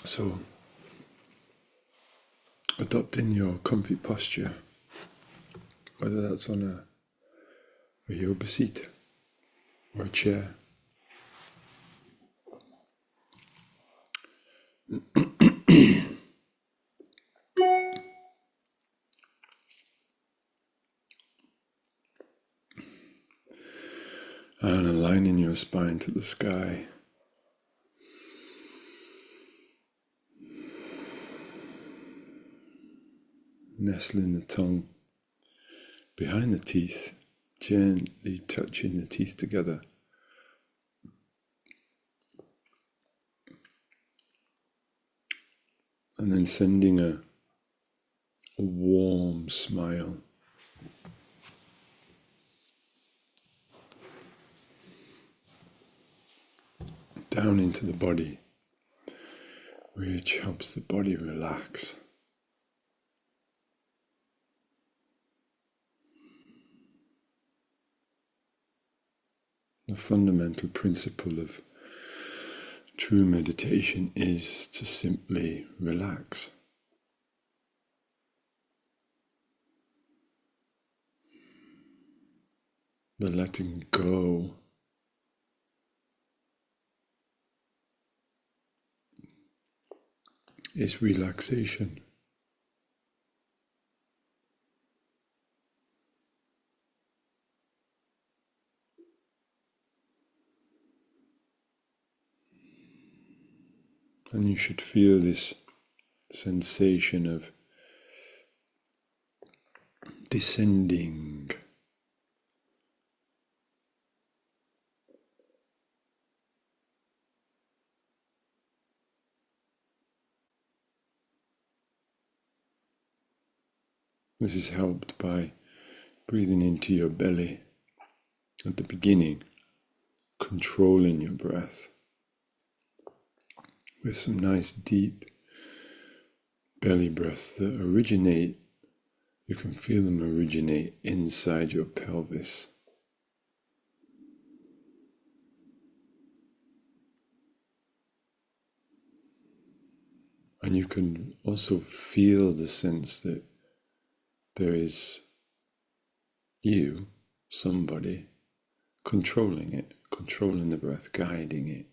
So, adopting your comfy posture, whether that's on a yoga seat or a chair. And aligning your spine to the sky. Nestling the tongue behind the teeth, gently touching the teeth together. And then sending a warm smile down into the body, which helps the body relax. The fundamental principle of true meditation is to simply relax. The letting go is relaxation. And you should feel this sensation of descending. This is helped by breathing into your belly at the beginning, controlling your breath with some nice deep belly breaths that originate. You can feel them originate inside your pelvis. And you can also feel the sense that there is you, somebody, controlling it, controlling the breath, guiding it.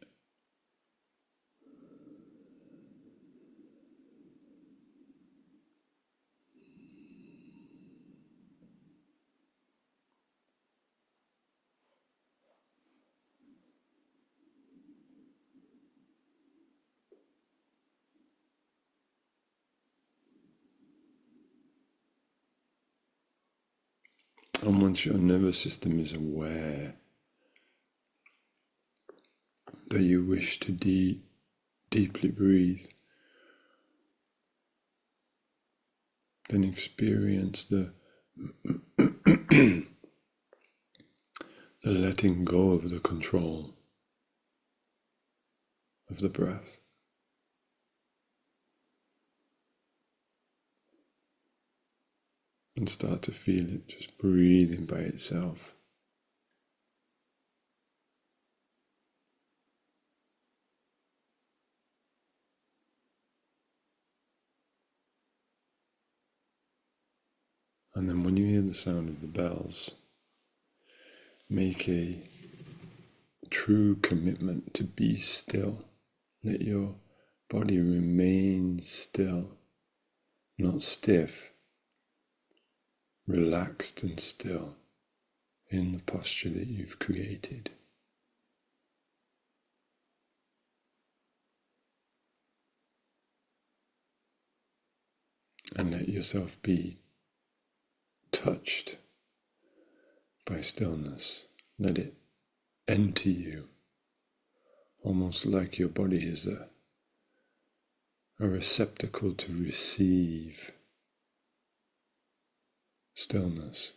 And once your nervous system is aware that you wish to deeply breathe, then experience the letting go of the control of the breath. And start to feel it just breathing by itself. And then when you hear the sound of the bells, make a true commitment to be still. Let your body remain still, not stiff, relaxed and still in the posture that you've created. And let yourself be touched by stillness. Let it enter you, almost like your body is a receptacle to receive stillness.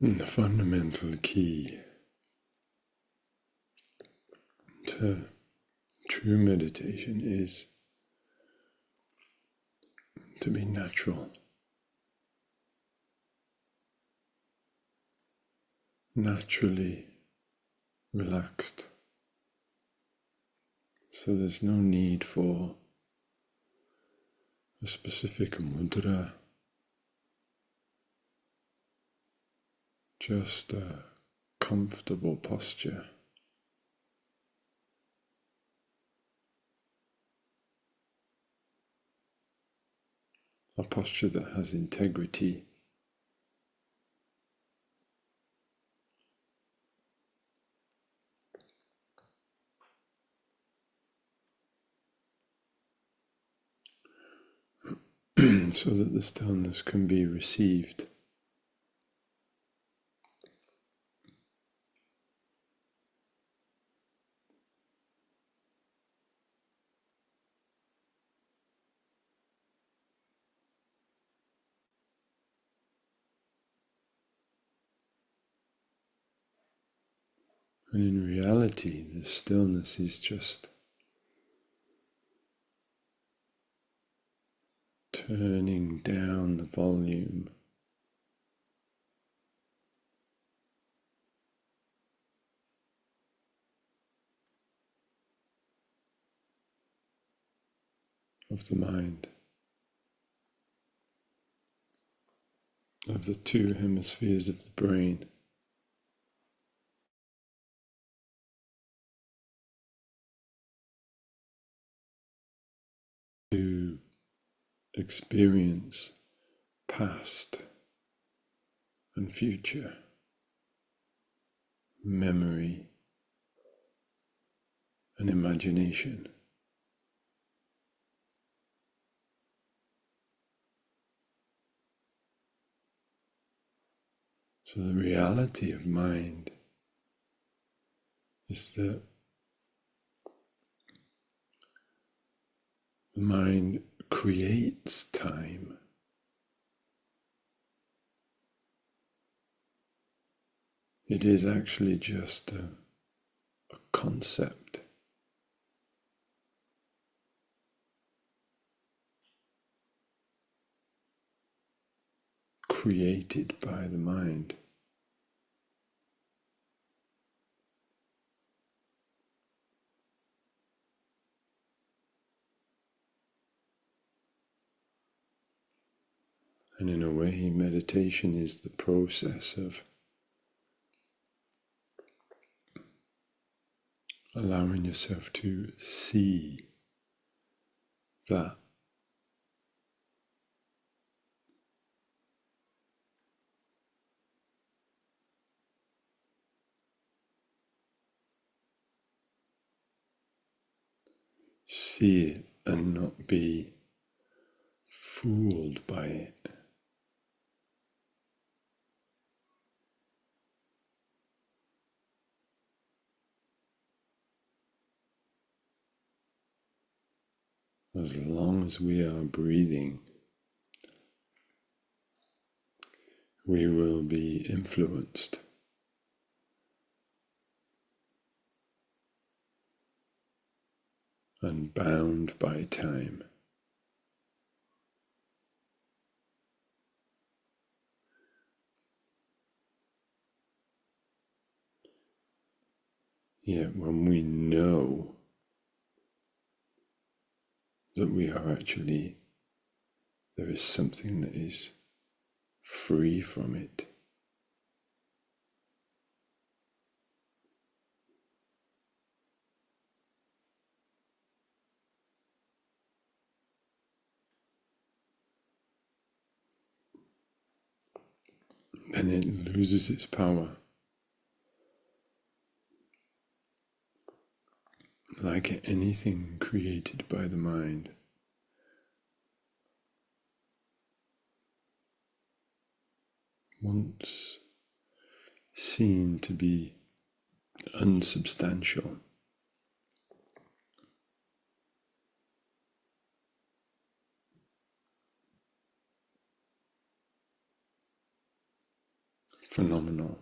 And the fundamental key to true meditation is to be natural, naturally relaxed. So there's no need for a specific mudra, just a comfortable posture. A posture that has integrity. So that the stillness can be received. And in reality, the stillness is just turning down the volume of the mind, of the two hemispheres of the brain. To experience past and future, memory and imagination. So the reality of mind is that the mind creates time. It is actually just a concept. Created by the mind. And in a way, meditation is the process of allowing yourself to see that. See it and not be fooled by it. As long as we are breathing, we will be influenced and bound by time. Yet when we know that we are actually, there is something that is free from it, then it loses its power. Like anything created by the mind, once seen to be unsubstantial, phenomenal,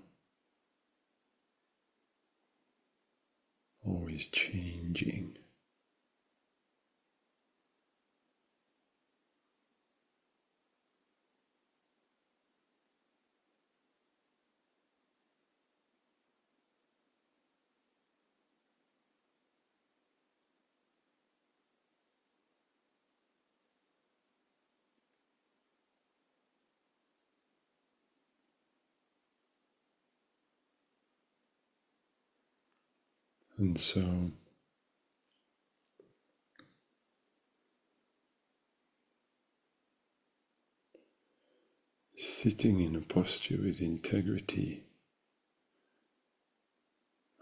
always changing. And so sitting in a posture with integrity,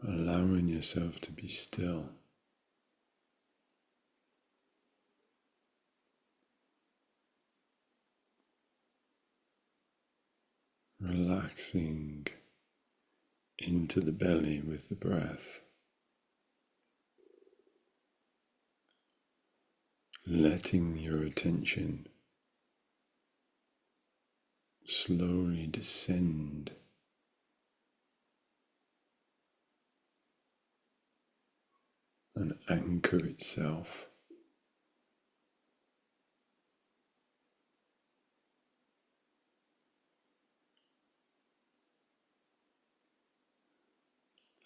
allowing yourself to be still, relaxing into the belly with the breath, letting your attention slowly descend and anchor itself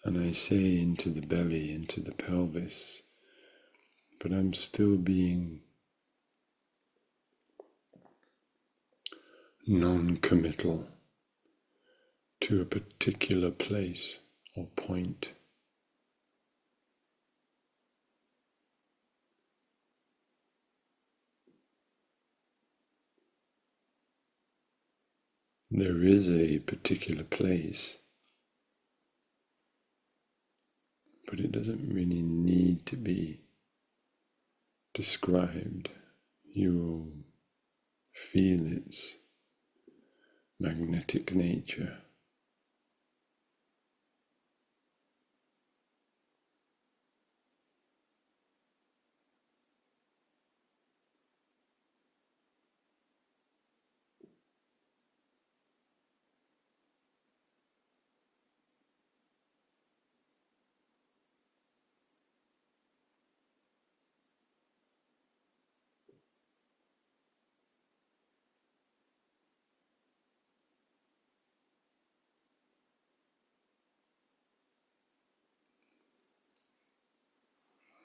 and I say into the belly, into the pelvis, but I'm still being non-committal to a particular place or point. There is a particular place, but it doesn't really need to be described. You will feel its magnetic nature.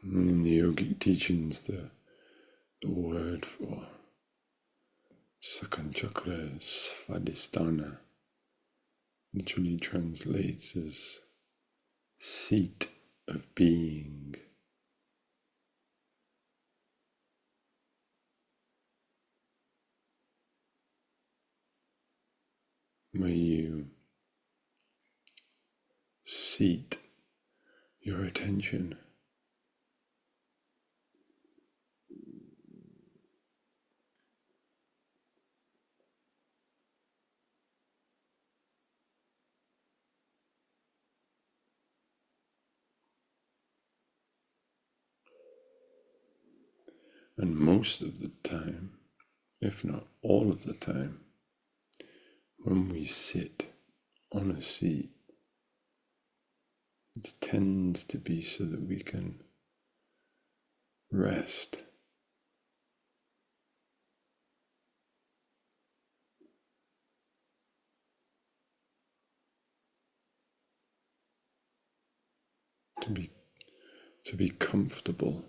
In the yogic teachings, the word for Sakanchakra Svadhisthana literally translates as seat of being. Where you seat your attention and most of the time, if not all of the time, when we sit on a seat, it tends to be so that we can rest, to be comfortable.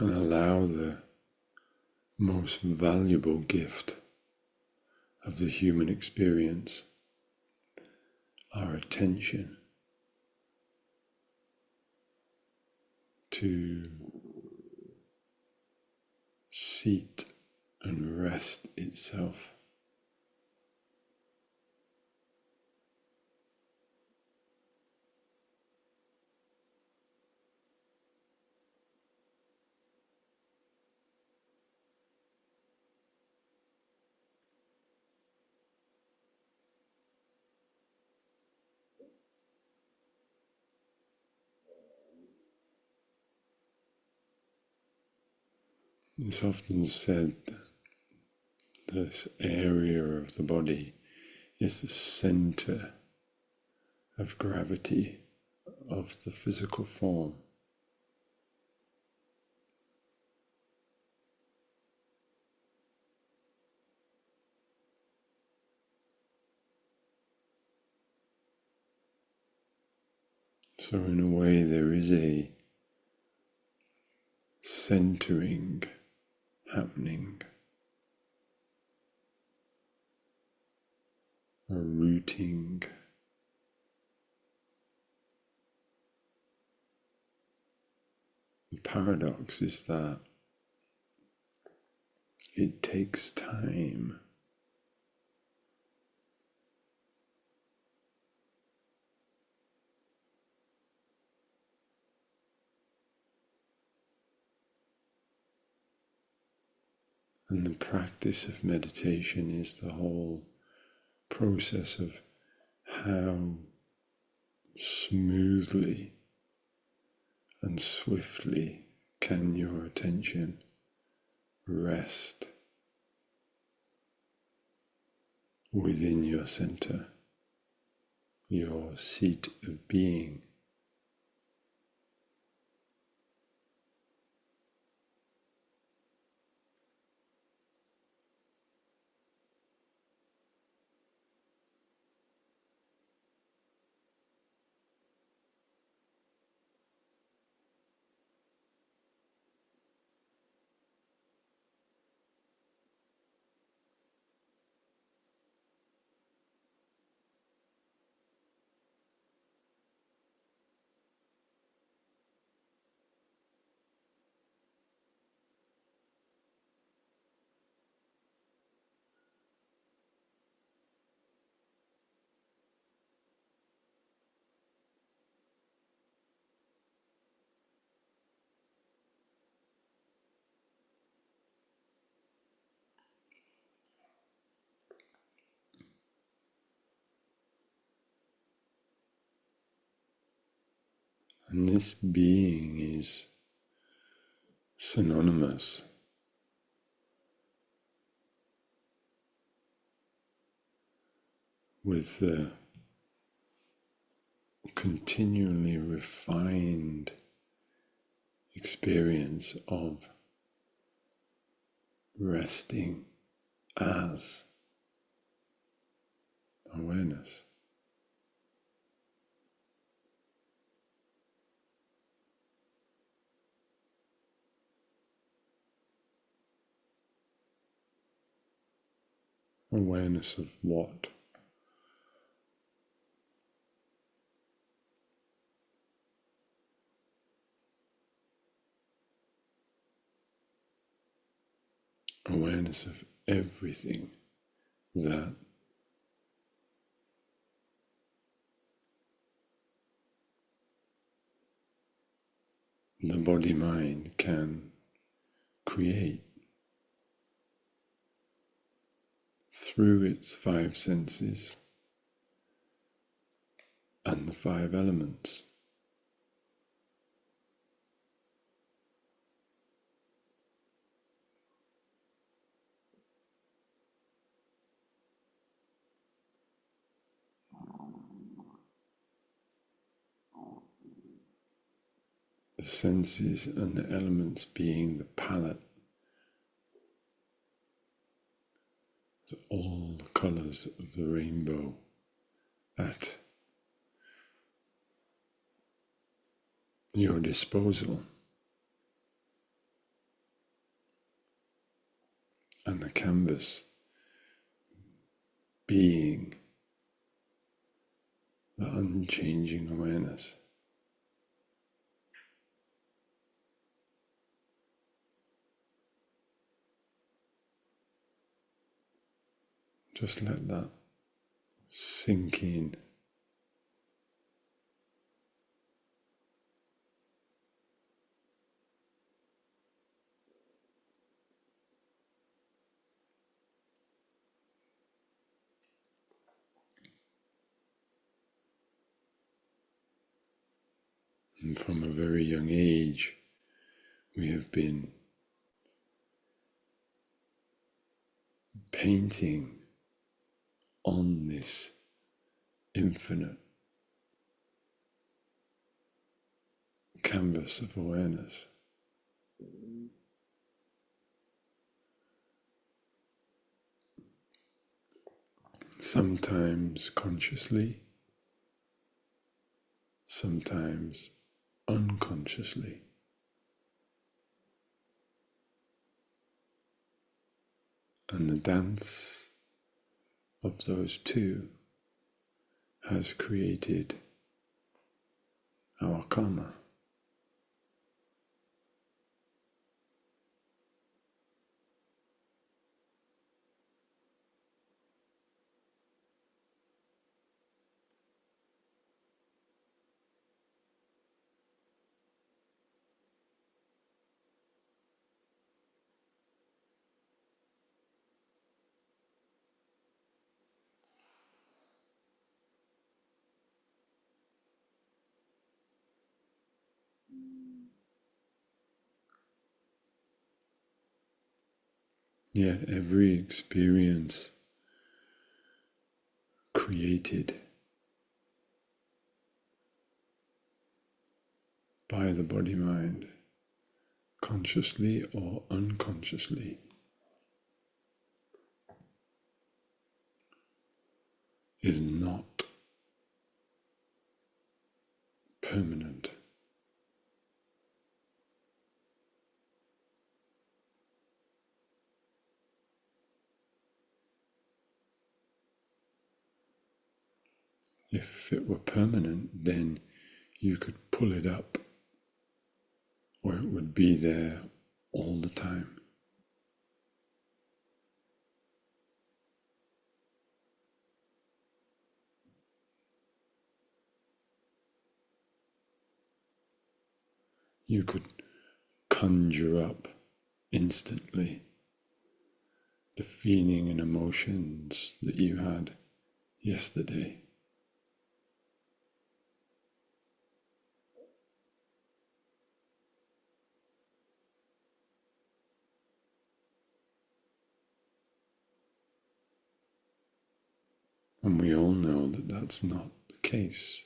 And allow the most valuable gift of the human experience, our attention, to seat and rest itself. It's often said that this area of the body is the center of gravity of the physical form. So in a way there is a centering happening, a rooting. The paradox is that it takes time. And the practice of meditation is the whole process of how smoothly and swiftly can your attention rest within your center, your seat of being. And this being is synonymous with the continually refined experience of resting as awareness. Awareness of what? Awareness of everything that the body-mind can create through its five senses and the five elements. The senses and the elements being the palette, all the colours of the rainbow at your disposal, and the canvas being the unchanging awareness. Just let that sink in. And from a very young age, we have been painting on this infinite canvas of awareness. Sometimes consciously, sometimes unconsciously. And the dance of those two has created our karma. Yet every experience created by the body-mind, consciously or unconsciously, is not permanent. If it were permanent, then you could pull it up, or it would be there all the time. You could conjure up instantly the feeling and emotions that you had yesterday. And we all know that that's not the case.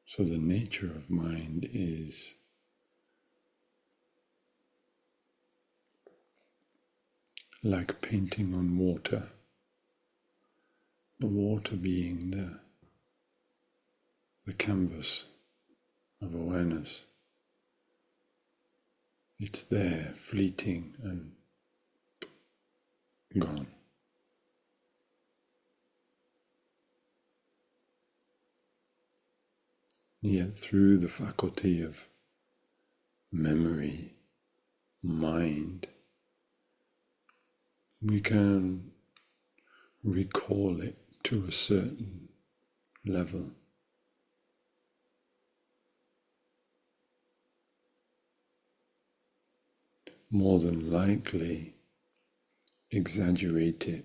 So the nature of mind is like painting on water, the water being the canvas of awareness. It's there, fleeting and gone. Yet through the faculty of memory, mind, we can recall it to a certain level. More than likely, exaggerate it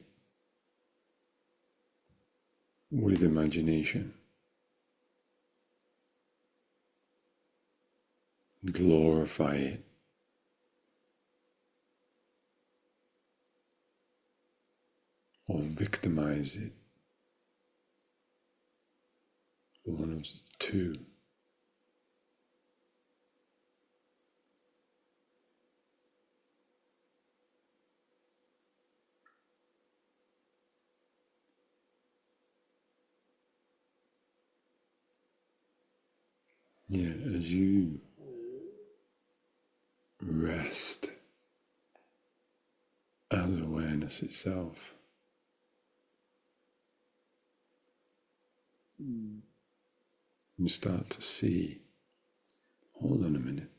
with imagination, glorify it, or victimize it, one of the two. Yet as you rest as awareness itself, you start to see, hold on a minute,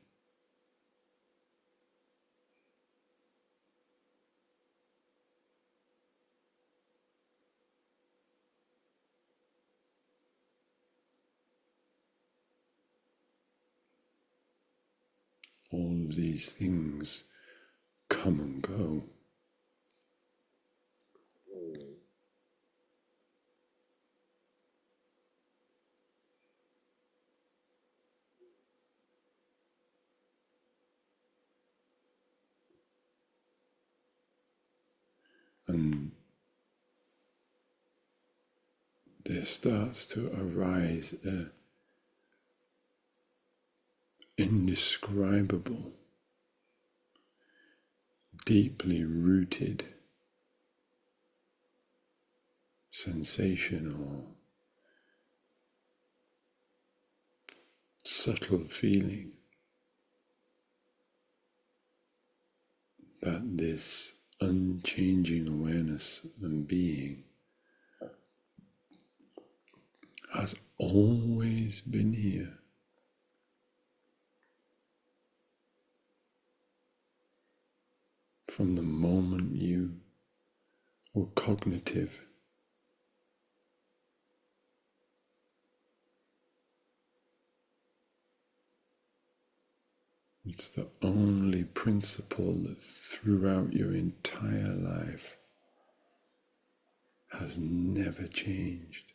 all of these things come and go. And there starts to arise an indescribable, deeply rooted sensation or subtle feeling that this unchanging awareness and being has always been here. From the moment you were cognitive, it's the only principle that throughout your entire life has never changed.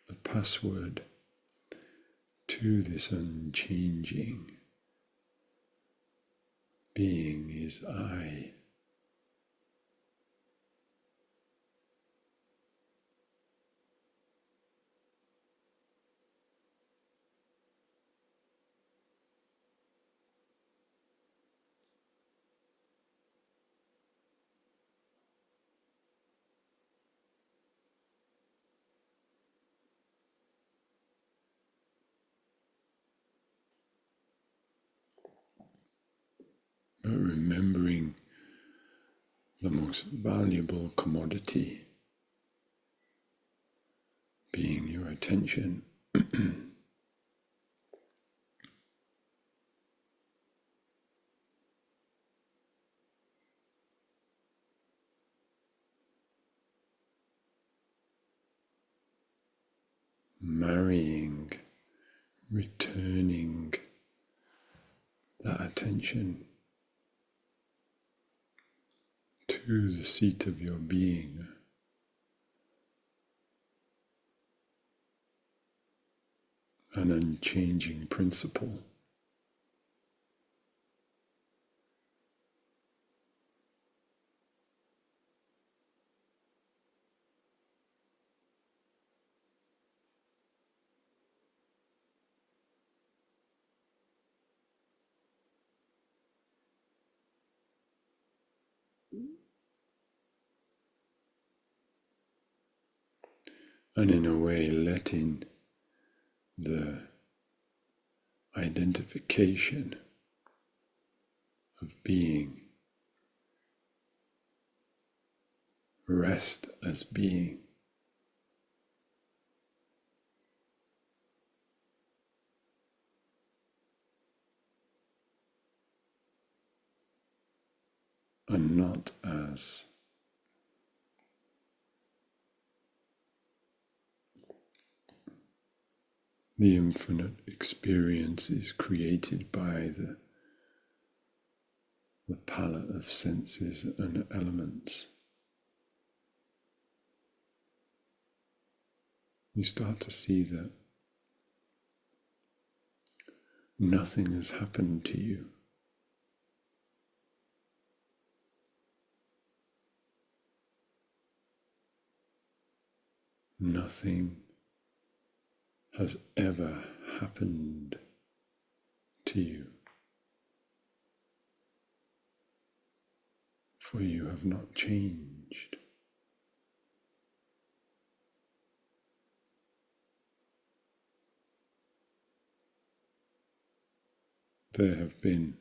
The password to this unchanging being is I. But remembering the most valuable commodity being your attention, marrying, returning that attention to the seat of your being, an unchanging principle. And in a way, letting the identification of being rest as being. And not as the infinite experiences created by the palette of senses and elements. You start to see that nothing has happened to you. Nothing has ever happened to you, for you have not changed. There have been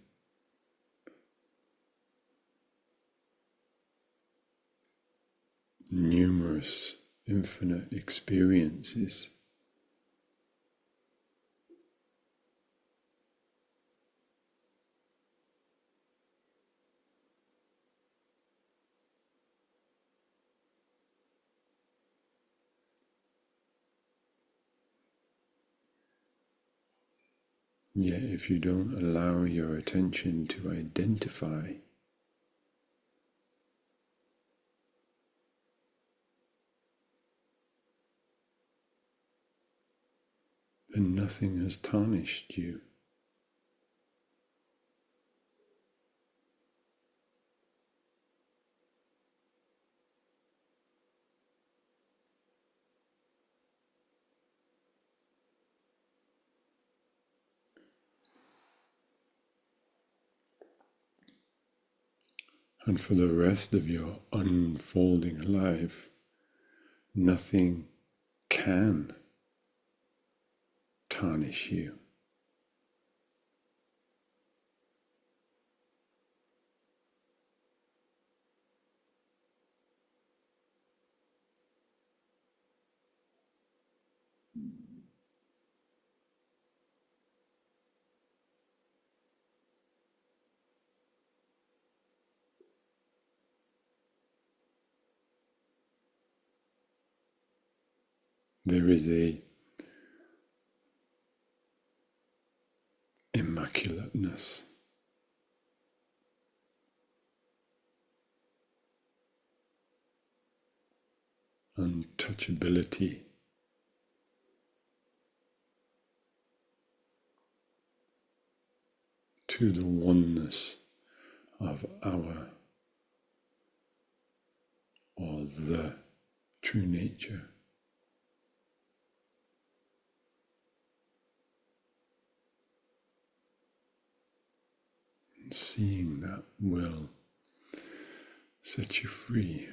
numerous infinite experiences Yet if you don't allow your attention to identify, then nothing has tarnished you. And for the rest of your unfolding life, nothing can tarnish you. There is a immaculateness, untouchability to the oneness of our or the true nature. And seeing that will set you free.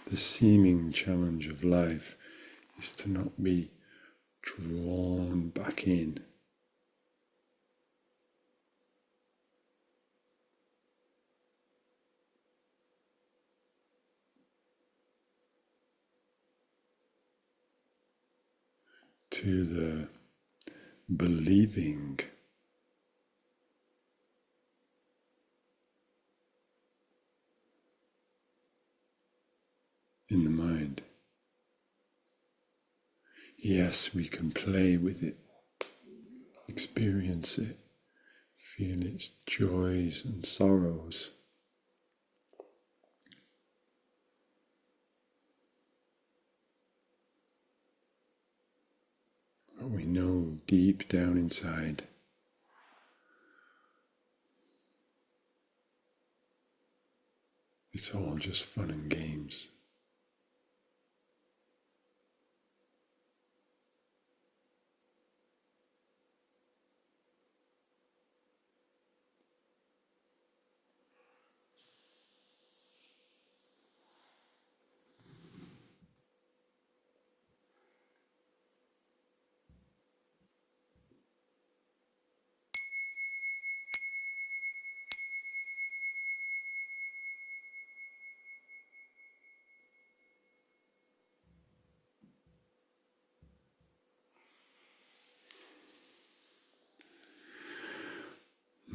The seeming challenge of life is to not be drawn back in. To the believing in the mind. Yes, we can play with it, experience it, feel its joys and sorrows. But we know deep down inside it's all just fun and games.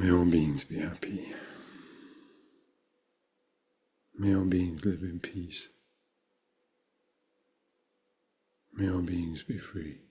May all beings be happy. May all beings live in peace. May all beings be free.